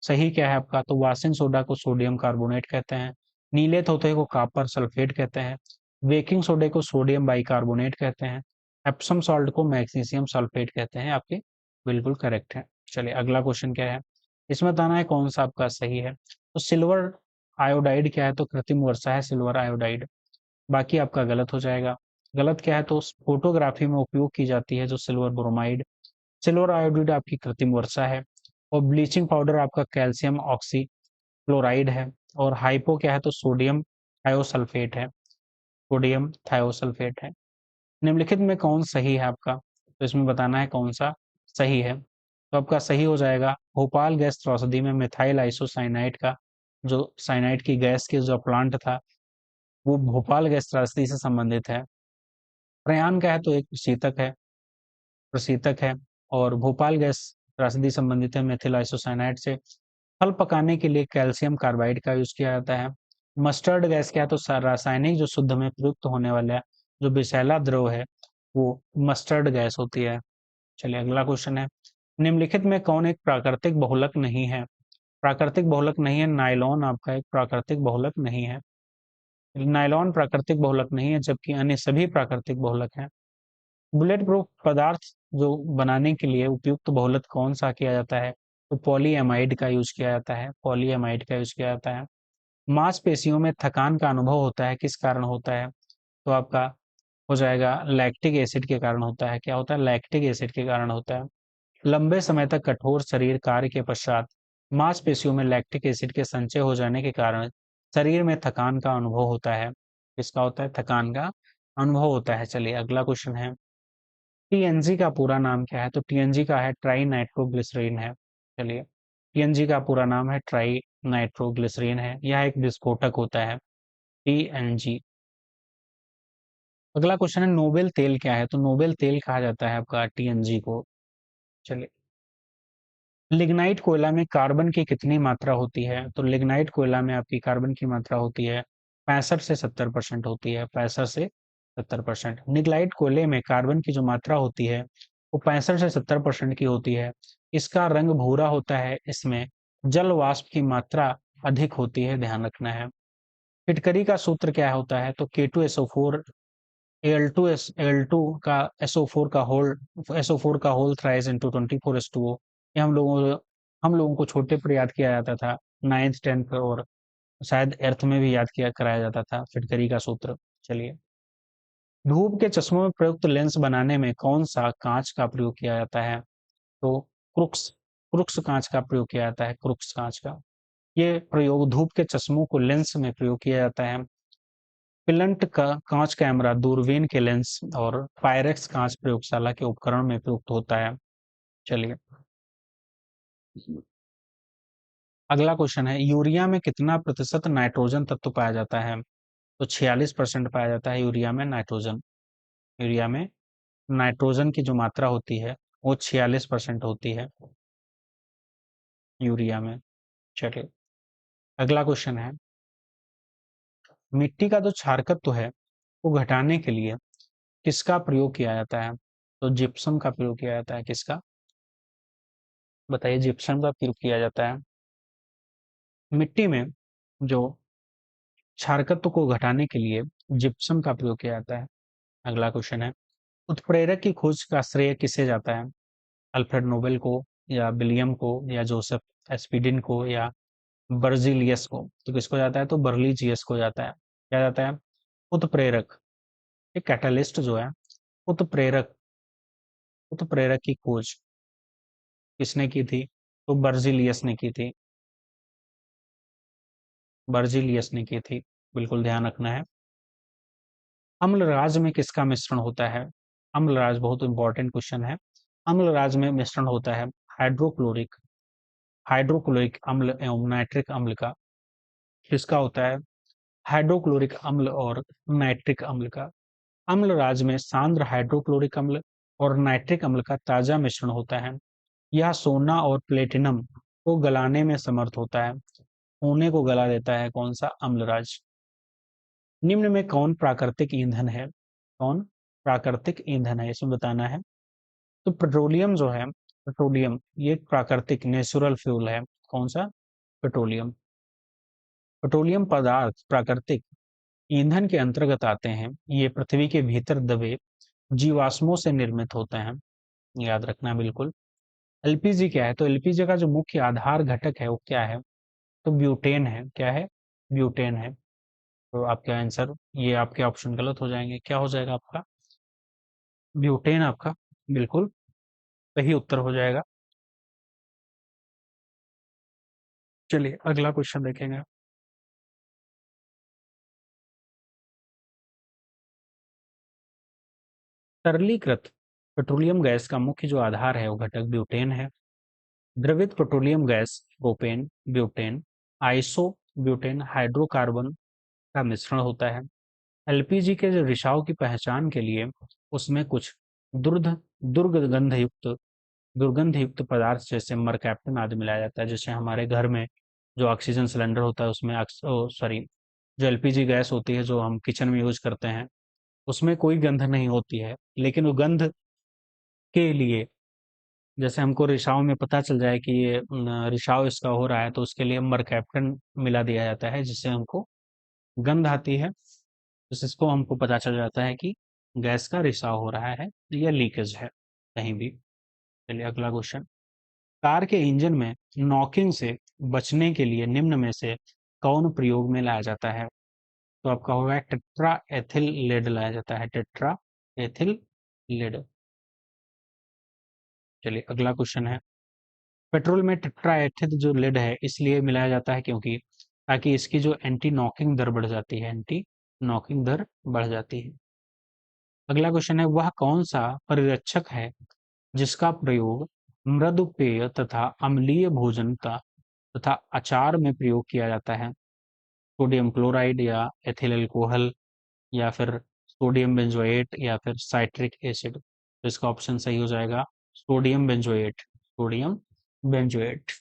सही क्या है आपका, तो वाशिंग सोडा को सोडियम कार्बोनेट कहते हैं। नीले तोते को कॉपर सल्फेट कहते हैं। बेकिंग सोडे को सोडियम बाइकार्बोनेट कहते हैं। एप्सम सॉल्ट को मैग्नीशियम सल्फेट कहते हैं। आपके बिल्कुल करेक्ट है। चलिए, अगला क्वेश्चन क्या है, इसमें बताना है कौन सा आपका सही है। तो सिल्वर आयोडाइड क्या है, तो कृत्रिम वर्षा है सिल्वर आयोडाइड। बाकी आपका गलत हो जाएगा। गलत क्या है, तो फोटोग्राफी में उपयोग की जाती है जो सिल्वर ब्रोमाइड। सिल्वर आयोडाइड आपकी कृत्रिम वर्षा है। और ब्लीचिंग पाउडर आपका कैल्शियम ऑक्सी क्लोराइड है। और हाइपो क्या है, तो सोडियम थायोसल्फेट है, सोडियम थायोसल्फेट है। निम्नलिखित में कौन सही है आपका, तो इसमें बताना है कौन सा सही है। तो आपका सही हो जाएगा, भोपाल गैस त्रौसदी में मिथाइल आइसोसाइनाइड का, जो साइनाइड की गैस के जो प्लांट था, वो भोपाल गैस त्रासदी से संबंधित है। प्रयान क्या है, तो एक प्रशीतक है, प्रशीतक है। और भोपाल गैस त्रासदी संबंधित है मेथिल आइसोसाइनाइड से। फल पकाने के लिए कैल्शियम कार्बाइड का यूज किया जाता है। मस्टर्ड गैस क्या है, तो रासायनिक जो शुद्ध में प्रयुक्त होने वाला जो विषैला द्रव है, वो मस्टर्ड गैस होती है। चलिए, अगला क्वेश्चन है, निम्नलिखित में कौन एक प्राकृतिक बहुलक नहीं है। प्राकृतिक बहुलक नहीं है, नाइलॉन आपका एक प्राकृतिक बहुलक नहीं है। नाइलॉन प्राकृतिक बहुलक नहीं है, जबकि अन्य सभी प्राकृतिक बहुलक हैं। बुलेट प्रूफ पदार्थ जो बनाने के लिए उपयुक्त बहुलक कौन सा किया जाता है, तो पॉलीएमाइड का यूज किया जाता है, पॉलीएमाइड का यूज किया जाता है। मांसपेशियों में थकान का अनुभव होता है, किस कारण होता है, तो आपका हो जाएगा लैक्टिक एसिड के कारण होता है। क्या होता है, लैक्टिक एसिड के कारण होता है। लंबे समय तक कठोर शरीर कार्य के पश्चात मांसपेशियों में लैक्टिक एसिड के संचय हो जाने के कारण शरीर में थकान का अनुभव होता है। किसका होता है, थकान का अनुभव होता है। चलिए, अगला क्वेश्चन है, टीएनजी का पूरा नाम क्या है, तो टीएनजी का है ट्राई नाइट्रोग्लिसरीन है। चलिए, टीएनजी का पूरा नाम है ट्राई नाइट्रोग्लिसरीन है, यह एक विस्फोटक होता है, टीएनजी। अगला क्वेश्चन है, नोबेल तेल क्या है, तो नोबेल तेल कहा जाता है आपका टीएनजी को। चलिए, लिग्नाइट कोयला में कार्बन की कितनी मात्रा होती है, तो लिग्नाइट कोयला में आपकी कार्बन की मात्रा होती है 65 से 70% होती है, 65 से 70%। निगलाइट कोयले में कार्बन की जो मात्रा होती है वो 65 से 70% की होती है। इसका रंग भूरा होता है, इसमें जल वाष्प की मात्रा अधिक होती है, ध्यान रखना है। फिटकरी का सूत्र क्या होता है, तो K2SO4 Al2 का SO4 का होल थ्राइस इंटू 24H2O। ये हम लोगों को छोटे पर याद किया जाता था, 9th 10th और शायद एर्थ में भी याद किया कराया जाता था फिटकरी का सूत्र। चलिए, धूप के चश्मों में प्रयुक्त लेंस बनाने में कौन सा कांच का प्रयोग किया जाता है, तो क्रुक्स क्रुक्स कांच का प्रयोग किया जाता है, क्रुक्स कांच का। ये प्रयोग धूप के चश्मों को लेंस में प्रयोग किया जाता है। पिलंट का कांच कैमरा दूरबीन के लेंस और पायरेक्स कांच प्रयोगशाला के उपकरण में प्रयुक्त होता है। चलिए, अगला क्वेश्चन है, यूरिया में कितना प्रतिशत नाइट्रोजन तत्व पाया जाता है, तो 46% पाया जाता है यूरिया में नाइट्रोजन। यूरिया में नाइट्रोजन की जो मात्रा होती है वो 46% होती है यूरिया में। चलिए, अगला क्वेश्चन है, मिट्टी का जो क्षारकत्व है वो घटाने के लिए किसका प्रयोग किया जाता है, तो जिप्सम का प्रयोग किया जाता है, किसका, बताइए जिप्सम का प्रयोग किया जाता है। मिट्टी में जो क्षारकत्व को घटाने के लिए जिप्सम का प्रयोग किया जाता है। अगला क्वेश्चन है, उत्प्रेरक की खोज का श्रेय किसे जाता है? अल्फ्रेड नोबेल को, या विलियम को, या जोसेफ एस्पिडिन को, या बर्जिलियस को? तो किसको जाता है? तो बर्लिजियस को जाता है। क्या जाता है? उत्प्रेरक, एक कैटलिस्ट जो है, उत्प्रेरक, उत्प्रेरक की खोज किसने की थी? तो बर्जिलियस ने की थी। बर्जिलियस ने की थी, बिल्कुल ध्यान रखना है। अम्लराज में किसका मिश्रण होता है? अम्लराज बहुत इंपॉर्टेंट क्वेश्चन है। अम्लराज में मिश्रण होता है हाइड्रोक्लोरिक, हाइड्रोक्लोरिक अम्ल एवं नाइट्रिक अम्ल का। किसका होता है? हाइड्रोक्लोरिक अम्ल और नाइट्रिक अम्ल का। अम्लराज में सांद्र हाइड्रोक्लोरिक अम्ल और नाइट्रिक अम्ल का ताजा मिश्रण होता है। यह सोना और प्लेटिनम को गलाने में समर्थ होता है। सोने को गला देता है कौन सा? अम्लराज। निम्न में कौन प्राकृतिक ईंधन है? कौन प्राकृतिक ईंधन है, इसमें बताना है। तो पेट्रोलियम जो है, पेट्रोलियम ये एक प्राकृतिक नेचुरल फ्यूल है। कौन सा? पेट्रोलियम। पेट्रोलियम पदार्थ प्राकृतिक ईंधन के अंतर्गत आते हैं। ये पृथ्वी के भीतर दबे जीवाश्मों से निर्मित होते हैं, याद रखना बिल्कुल। एलपीजी क्या है? तो एलपीजी का जो मुख्य आधार घटक है वो क्या है? तो ब्यूटेन है। क्या है? ब्यूटेन है। तो आपका आंसर, ये आपके ऑप्शन गलत हो जाएंगे। क्या हो जाएगा आपका? ब्यूटेन आपका बिल्कुल सही उत्तर हो जाएगा। चलिए अगला क्वेश्चन देखेंगे। तरलीकृत पेट्रोलियम गैस का मुख्य जो आधार है वो घटक ब्यूटेन है। द्रवित petroleum gas propane, butane, iso butane hydrocarbon का मिश्रण होता है। एलपीजी के जो रिसाव की पहचान के लिए उसमें कुछ दुर्ध दुर्गंध युक्त दुर्गंध युक्त पदार्थ जैसे मरकैप्टन आदि मिलाया जाता है। जैसे हमारे घर में जो ऑक्सीजन सिलेंडर होता है उसमें सॉरी, जो एलपीजी गैस होती है जो हम किचन में यूज करते हैं, उसमें कोई गंध नहीं होती है, लेकिन वो गंध के लिए, जैसे हमको रिसाव में पता चल जाए कि ये रिसाव इसका हो रहा है, तो उसके लिए मरकैप्टन मिला दिया जाता है, जिससे हमको गंध आती है। इसको हमको पता चल जाता है कि गैस का रिसाव हो रहा है या लीकेज है कहीं भी। चलिए अगला क्वेश्चन। कार के इंजन में नॉकिंग से बचने के लिए निम्न में से कौन प्रयोग में लाया जाता है? तो आपका होगा टेट्रा एथिल लेड लाया जाता है। Tetra ethyl lead. चलिए अगला क्वेश्चन है। पेट्रोल में टेट्रा एथिल जो लेड है इसलिए मिलाया जाता है क्योंकि ताकि इसकी जो एंटी नॉकिंग दर बढ़ जाती है, एंटी नॉकिंग दर बढ़ जाती है। अगला क्वेश्चन है, वह कौन सा परिरक्षक है जिसका प्रयोग मृदु पेय तथा अम्लीय भोजन का तथा अचार में प्रयोग किया जाता है? सोडियम क्लोराइड या एथिल अल्कोहल, या फिर सोडियम बेंजोएट, या फिर साइट्रिक एसिड? तो इसका ऑप्शन सही हो जाएगा sodium benzoate. Sodium benzoate.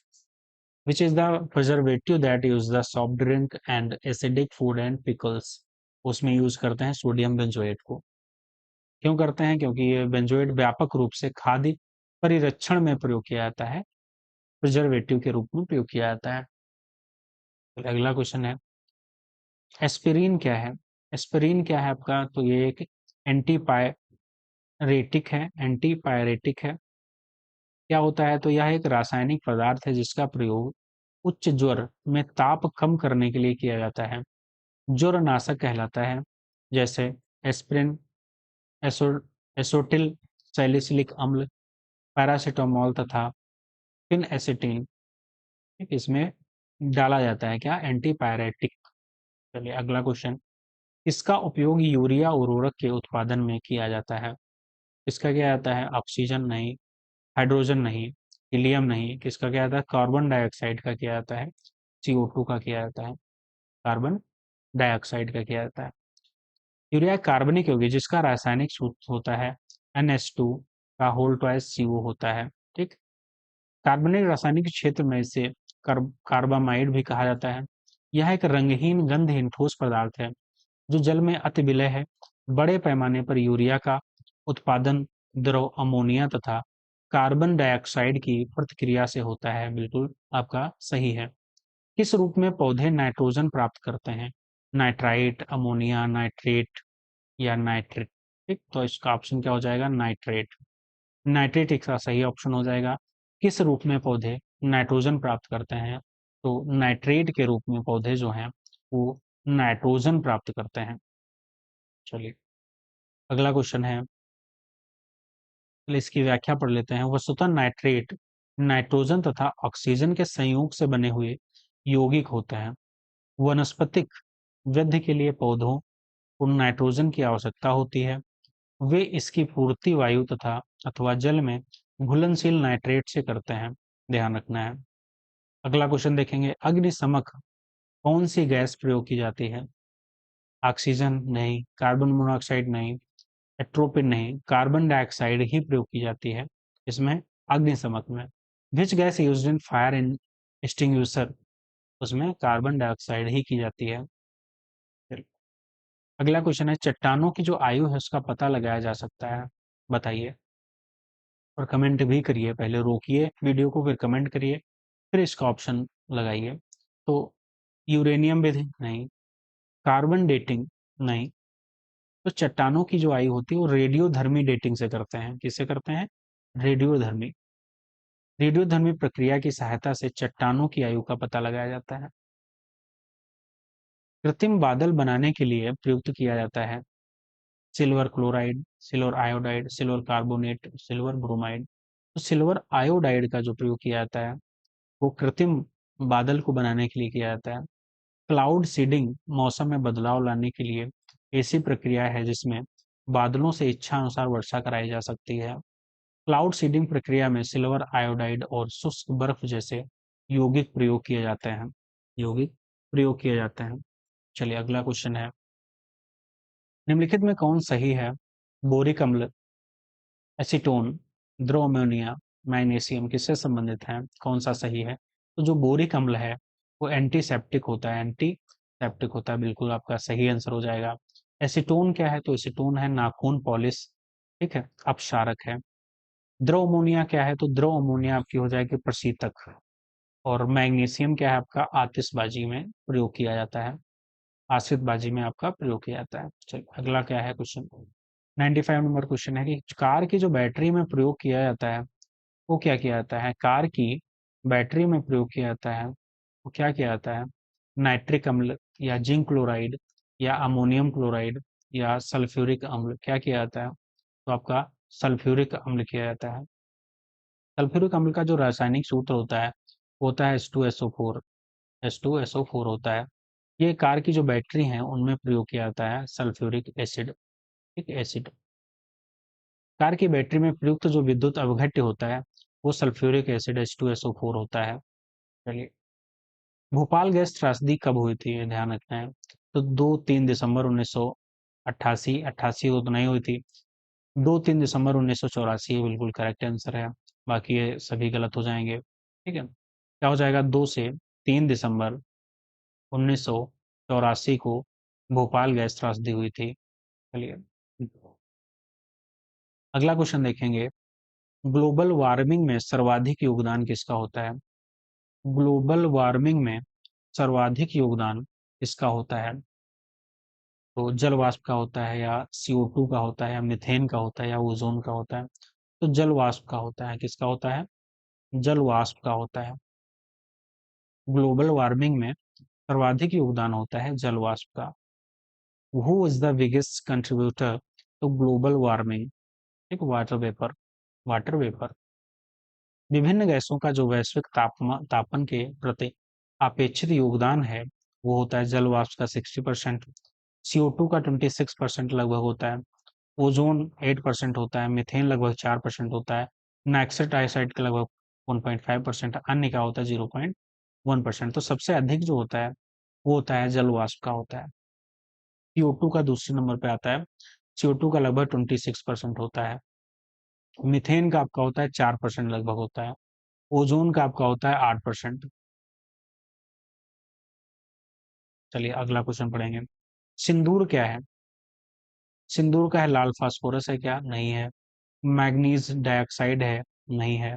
Which is the preservative that use the soft drink and acidic food and pickles? उसमें यूज करते हैं सोडियम बेंजोएट को। क्यों करते हैं? क्योंकि ये बेंजोएट व्यापक रूप से खाद्य परिरक्षण में प्रयोग किया जाता है, प्रिजर्वेटिव के रूप में प्रयोग किया जाता है। अगला क्वेश्चन है, एस्पिरिन क्या है? एस्पिरिन क्या है आपका? तो ये एक एंटीपायरेटिक है। एंटीपायरेटिक है। क्या होता है? तो यह एक रासायनिक पदार्थ है जिसका प्रयोग उच्च ज्वर में ताप कम करने के लिए किया जाता है। ज्वर नाशक कहलाता है। जैसे एस्पिरिन, एसो एसोटिल सैलिसिलिक अम्ल, पैरासीटामोल तथा फिनएसिटिन इसमें डाला जाता है। क्या? एंटीपायरेटिक। चलिए अगला क्वेश्चन। इसका उपयोग यूरिया उर्वरक के उत्पादन में किया जाता है। इसका क्या आता है? ऑक्सीजन नहीं, हाइड्रोजन नहीं, हीलियम नहीं, किसका क्या आता है? कार्बन डाइऑक्साइड का किया जाता है। CO2 का किया जाता है। कार्बन डाइऑक्साइड का किया जाता है। यूरिया कार्बनिक यौगिक जिसका रासायनिक सूत्र होता है NH2 का होल ट्वाइस CO होता है। ठीक। कार्बनिक रासायनिक क्षेत्र में इसे कार्बामाइड भी कहा जाता है। यह एक रंगहीन गंधहीन ठोस पदार्थ है जो जल में अति विलय है। बड़े पैमाने पर यूरिया का उत्पादन द्रव अमोनिया तथा कार्बन डाइऑक्साइड की प्रतिक्रिया से होता है, बिल्कुल आपका सही है। किस रूप में पौधे नाइट्रोजन प्राप्त करते हैं? नाइट्राइट, अमोनिया, नाइट्रेट या नाइट्रेट? ठीक, तो इसका ऑप्शन क्या हो जाएगा? नाइट्रेट। नाइट्रेट इसका सही ऑप्शन हो जाएगा। किस रूप में पौधे नाइट्रोजन प्राप्त करते हैं? तो नाइट्रेट के रूप में पौधे जो हैं वो नाइट्रोजन प्राप्त करते हैं। चलिए अगला क्वेश्चन है, पहले इसकी व्याख्या पढ़ लेते हैं। वस्तुतः नाइट्रेट नाइट्रोजन तथा ऑक्सीजन के संयोग से बने हुए यौगिक होते हैं। वनस्पतिक वृद्धि के लिए पौधों को नाइट्रोजन की आवश्यकता होती है। वे इसकी पूर्ति वायु तथा अथवा जल में घुलनशील नाइट्रेट से करते हैं, ध्यान रखना है। अगला क्वेश्चन देखेंगे, अग्निशमक कौन सी गैस प्रयोग की जाती है? ऑक्सीजन नहीं, कार्बन मोनोऑक्साइड नहीं, एट्रोपिन नहीं, कार्बन डाइऑक्साइड ही प्रयोग की जाती है इसमें, अग्निशमक में। Which gas used in fire in extinguisher? उसमें कार्बन डाइऑक्साइड ही की जाती है। अगला क्वेश्चन है, चट्टानों की जो आयु है उसका पता लगाया जा सकता है, बताइए। और कमेंट भी करिए, पहले रोकिए वीडियो को फिर कमेंट करिए, फिर इसका ऑप्शन लगाइए। तो यूरेनियम विधि नहीं, कार्बन डेटिंग नहीं, तो चट्टानों की जो आयु होती है वो रेडियोधर्मी डेटिंग से करते हैं। किससे करते हैं? रेडियोधर्मी। रेडियोधर्मी प्रक्रिया की सहायता से चट्टानों की आयु का पता लगाया जाता है। कृत्रिम बादल बनाने के लिए प्रयुक्त किया जाता है silver chloride, silver iodide, silver carbonate, silver bromide. तो सिल्वर आयोडाइड का जो प्रयोग किया जाता है वो कृत्रिम बादल को बनाने के लिए किया जाता है। क्लाउड सीडिंग मौसम में बदलाव लाने के लिए ऐसी प्रक्रिया है जिसमें बादलों से इच्छा अनुसार वर्षा कराई जा सकती है। क्लाउड सीडिंग प्रक्रिया में सिल्वर आयोडाइड और शुष्क बर्फ जैसे यौगिक प्रयोग किए जाते हैं, यौगिक प्रयोग किए जाते हैं। चलिए अगला क्वेश्चन है, निम्नलिखित में कौन सही है? बोरिक अम्ल, एसीटोन, द्रव अमोनिया, मैग्नीशियम किससे संबंधित है? कौन सा सही है? तो जो बोरिक अम्ल है वो एंटीसेप्टिक होता है, एंटीसेप्टिक होता है, बिल्कुल आपका सही आंसर हो जाएगा। एसीटोन क्या है? तो एसीटोन है नाखून पॉलिश, ठीक है, अपक्षारक है। द्रव अमोनिया क्या है? तो द्रव अमोनिया आपकी हो जाएगी प्रशीतक। और मैग्नीशियम क्या है? आपका आतिशबाजी में प्रयोग किया जाता है, आतिशबाजी में आपका प्रयोग किया जाता है। चलिए अगला क्या है क्वेश्चन, 95 नंबर क्वेश्चन है कि कार की जो बैटरी में प्रयोग किया जाता है वो क्या किया जाता है? कार की बैटरी में प्रयोग किया जाता है वो क्या किया जाता है? नाइट्रिक अम्ल या जिंक क्लोराइड या अमोनियम क्लोराइड या सल्फ्यूरिक अम्ल, क्या किया जाता है? तो आपका सल्फ्यूरिक अम्ल किया जाता है। सल्फ्यूरिक अम्ल का जो रासायनिक सूत्र होता है वो होता है H2SO4, H2SO4 होता है। ये कार की जो बैटरी हैं उनमें प्रयोग किया जाता है सल्फ्यूरिक एसिड, ठीक एसिड। कार की बैटरी में प्रयुक्त जो विद्युत अवघट्य होता है वो सल्फ्यूरिक एसिड H2SO4 होता है। चलिए, भोपाल गैस त्रासदी कब हुई थी? ये ध्यान रखना है। तो 2-3 दिसंबर 1988, 88 को तो नहीं हुई थी, 2-3 दिसंबर 1984 बिल्कुल करेक्ट आंसर है, बाकी ये सभी गलत हो जाएंगे, ठीक है। क्या हो जाएगा? 2 से 3 दिसंबर 1984 को भोपाल गैस त्रासदी हुई थी। चलिए अगला क्वेश्चन देखेंगे, ग्लोबल वार्मिंग में सर्वाधिक योगदान किसका होता है? ग्लोबल वार्मिंग में सर्वाधिक योगदान किसका होता है? तो जल वाष्प का होता है या CO2 का होता है या मीथेन का होता है या ओजोन का होता है? तो जल वाष्प का होता है। किसका होता है? जल वाष्प का होता है। ग्लोबल वार्मिंग में सर्वाधिक योगदान होता है जल वाष्प का। Who is the biggest contributor to global warming? एक वाटर वेपर, वाटर वेपर। विभिन्न गैसों का जो वैश्विक तापन के प्रति अपेक्षित योगदान है वो होता है जल वाष्प का 60%, CO2 का 26% लगभग होता है, ओजोन 8% होता है, मीथेन लगभग 4% होता है, नाइट्रस डाइऑक्साइड का लगभग 1.5%, अन्य का होता है 0.1%। तो सबसे अधिक जो होता है वो होता है जल वाष्प का होता है। CO2 का दूसरे नंबर पे आता है, CO2 का लगभग 26% होता है, मीथेन का आपका होता है 4% लगभग होता है, ओजोन का आपका होता है 8%। चलिए अगला क्वेश्चन पढ़ेंगे, सिंदूर क्या है? सिंदूर का है लाल फास्फोरस है क्या? नहीं है। मैग्नीज डाइऑक्साइड है नहीं है।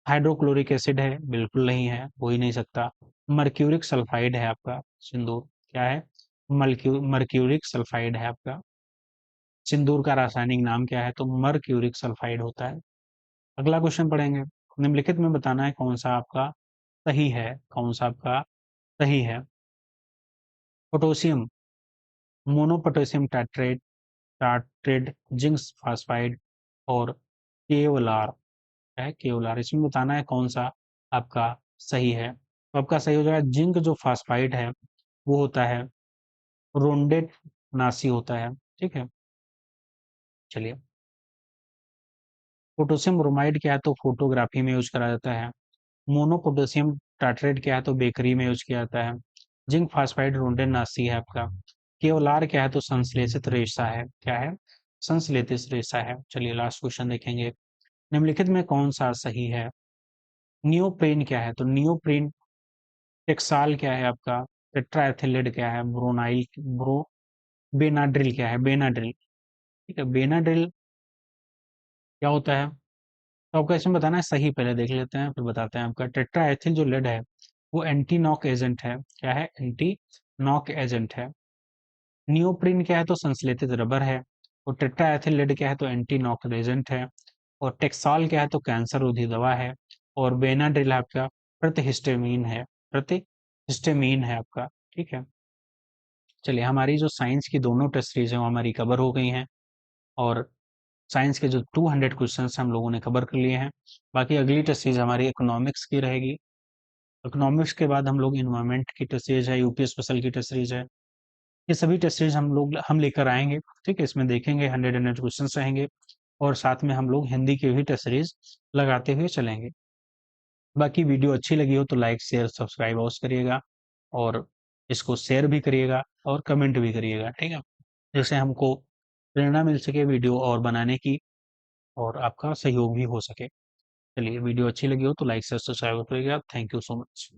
हाइड्रोक्लोरिक एसिड है? बिल्कुल नहीं है, हो ही नहीं सकता। मर्क्यूरिक सल्फाइड है आपका सिंदूर। क्या है? मर्क्यूरिक सल्फाइड है आपका। सिंदूर का रासायनिक नाम क्या है? तो मर्क्यूरिक सल्फाइड होता है। अगला क्वेश्चन पढ़ेंगे। निम्नलिखित में बताना है कौन सा आपका सही है, कौन सा आपका सही है। Potassium, monopotassium titrate, tartrate, zinc phosphide और केवलार है, केवलार। इसमें बताना है कौन सा आपका सही है। तो आपका सही हो जाएगा जिंक जो फास्फाइड है वो होता है रोंडेट नासी होता है। ठीक है, चलिए। पोटेशियम ब्रोमाइड क्या है? तो फोटोग्राफी में यूज करा जाता है। मोनोपोटेशियम टाइट्रेट क्या है? तो बेकरी में यूज किया जाता है। जिंक फास्फाइड रोंडेट नासी है आपका। केवलार क्या है? तो संश्लेषित रेशा है। क्या है? संश्लेषित रेशा है। चलिए लास्ट क्वेश्चन देखेंगे। निम्नलिखित में कौन सा सही है? नियोप्रीन क्या है? तो नियोप्रीन। टेक्साल क्या है आपका? टेट्राएथिलेट क्या है? ब्रोनाइल ब्रो बेनाड्रिल क्या है? बेनाड्रिल। ठीक है, बेनाड्रिल क्या होता है? तो आपको इसमें बताना है सही, पहले देख लेते हैं फिर बताते हैं। आपका टेट्राएथिल जो लेड है वो एंटी नॉक एजेंट है। क्या है? एंटी नॉक एजेंट है। नियोप्रीन क्या है? तो संश्लेषित रबर है। और टेट्राएथिल लेड क्या है? तो एंटी नॉक एजेंट है। और टेक्साल क्या है? तो कैंसर रोधी दवा है। और बेनाड्रिल आपका प्रतिहिस्टामीन है। प्रतिहिस्टामीन है आपका। ठीक है, चलिए। हमारी जो साइंस की दोनों टेस्ट सीरीज है वो हमारी कवर हो गई हैं। और साइंस के जो 200 क्वेश्चन हम लोगों ने कवर कर लिए हैं। बाकी अगली टेस्ट सीरीज हमारी इकोनॉमिक्स की रहेगी। इकोनॉमिक्स के बाद हम लोग इन्वायरमेंट की टेस्ट सीरीज है, यूपी स्पेशल की टेस्ट सीरीज है, ये सभी टेस्ट सीरीज हम लेकर आएंगे। ठीक है, इसमें देखेंगे 100 क्वेश्चन रहेंगे। और साथ में हम लोग हिंदी की भी टेस्ट सीरीज लगाते हुए चलेंगे। बाकी वीडियो अच्छी लगी हो तो लाइक शेयर सब्सक्राइब अवश्य करिएगा। और इसको शेयर भी करिएगा और कमेंट भी करिएगा। ठीक है, जिससे हमको प्रेरणा मिल सके वीडियो और बनाने की, और आपका सहयोग भी हो सके। चलिए, वीडियो अच्छी लगी हो तो लाइक शेयर सब्सक्राइब करिएगा। Thank you so much.